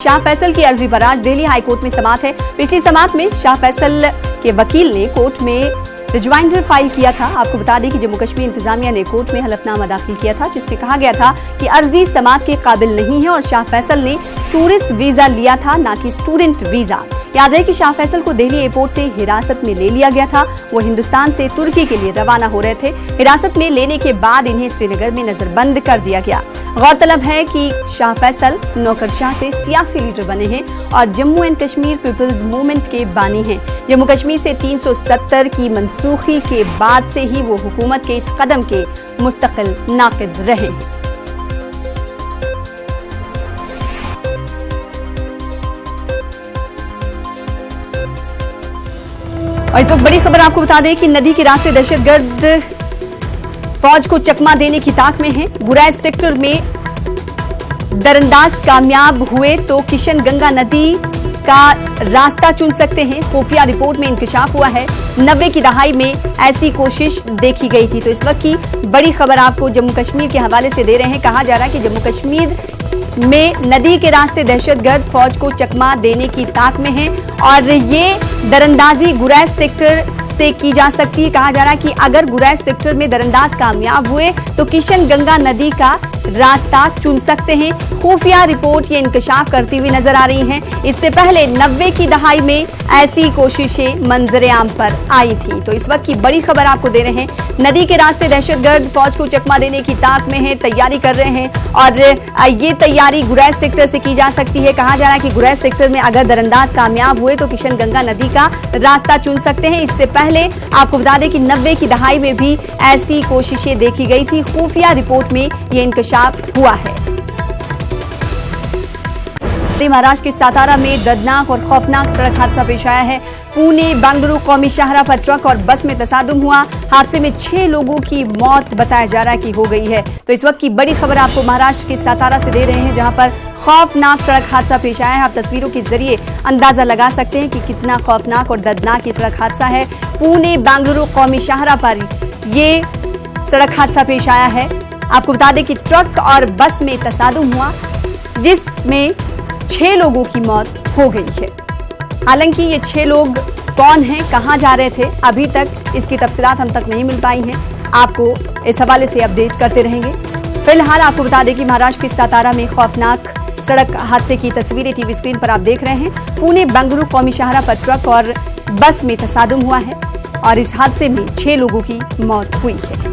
शाह फैसल की अर्जी पर आज दिल्ली हाईकोर्ट में समाअत है। पिछली समाअत में शाह फैसल के वकील ने कोर्ट में रिजवाइंडर फाइल किया था। आपको बता दें कि जम्मू कश्मीर इंतजामिया ने कोर्ट में हलफनामा दाखिल किया था, जिसमें कहा गया था कि अर्जी समाअत के काबिल नहीं है और शाह फैसल ने टूरिस्ट वीजा लिया था, ना कि स्टूडेंट वीजा। याद रहे कि शाह फैसल को दिल्ली एयरपोर्ट से हिरासत में ले लिया गया था। वो हिंदुस्तान से तुर्की के लिए रवाना हो रहे थे। हिरासत में लेने के बाद इन्हें श्रीनगर में नजरबंद कर दिया गया। गौरतलब है कि शाह फैसल नौकरशाह से सियासी लीडर बने हैं और Jammu and Kashmir people's movement के बानी हैं। जम्मू कश्मीर से 370 की मनसूखी के बाद से ही वो हुकूमत के इस कदम के मुस्तकिल नाक़िद रहे। और इस वक्त बड़ी खबर आपको बता दें कि नदी के रास्ते दहशतगर्द फौज को चकमा देने की ताक में है। गुरैज सेक्टर में दरअंदाज कामयाब हुए तो किशन गंगा नदी का रास्ता चुन सकते हैं। खुफिया रिपोर्ट में इंकशाफ हुआ है 90 की दहाई में ऐसी कोशिश देखी गई थी। तो इस वक्त की बड़ी खबर आपको जम्मू कश्मीर के हवाले से दे रहे हैं। कहा जा रहा है कि जम्मू कश्मीर में नदी के रास्ते दहशतगर्द फौज को चकमा देने की ताक में है और ये दरअंदाजी गुरैज सेक्टर से की जा सकती है। कहा जा रहा है कि अगर गुरैज सेक्टर में दरअंदाज कामयाब हुए तो किशन गंगा नदी का रास्ता चुन सकते हैं। खुफिया रिपोर्ट ये इंकशाफ करती हुई नजर आ रही हैं। इससे पहले 90 की दहाई में ऐसी कोशिशें मंजरे आम पर आई थी। तो इस वक्त की बड़ी खबर आपको दे रहे हैं। नदी के रास्ते दहशतगर्द फौज को चकमा देने की ताक में है, तैयारी कर रहे हैं और ये तैयारी गुरैज सेक्टर से की जा सकती है। कहा जा रहा है कि गुरैज सेक्टर में अगर दरअंदाज कामयाब हुए तो किशन गंगा नदी का रास्ता चुन सकते हैं। इससे पहले आपको बता दें कि 90 की दहाई में भी ऐसी कोशिशें देखी गई थी। खुफिया रिपोर्ट में ये इंकशाफ हुआ है। महाराष्ट्र के सातारा में दर्दनाक और खौफनाक सड़क हादसा पेश आया है। पुणे बेंगलुरु कौमी शाहराह पर ट्रक और बस में तसादुम हुआ। हादसे में 6 लोगों की मौत बताया जा रहा है कि हो गई है। तो इस वक्त की बड़ी खबर आपको महाराष्ट्र के सातारा से दे रहे हैं, जहां पर खौफनाक सड़क हादसा पेश आया है। आप तस्वीरों के जरिए अंदाजा लगा सकते हैं कि कितना खौफनाक और दर्दनाक ये सड़क हादसा है। पुणे बेंगलुरु कौमी शाहराह पर ये सड़क हादसा पेश आया है। आपको बता दें कि ट्रक और बस में तसादुम हुआ, जिसमें 6 लोगों की मौत हो गई है। हालांकि ये 6 लोग कौन हैं, कहां जा रहे थे, अभी तक इसकी तफसीलात हम तक नहीं मिल पाई हैं। आपको इस हवाले से अपडेट करते रहेंगे। फिलहाल आपको बता दें कि महाराष्ट्र के सातारा में खौफनाक सड़क हादसे की तस्वीरें टीवी स्क्रीन पर आप देख रहे हैं। पुणे बेंगलुरु कौमी शाहराह पर ट्रक और बस में तसादुम हुआ है और इस हादसे में 6 लोगों की मौत हुई है।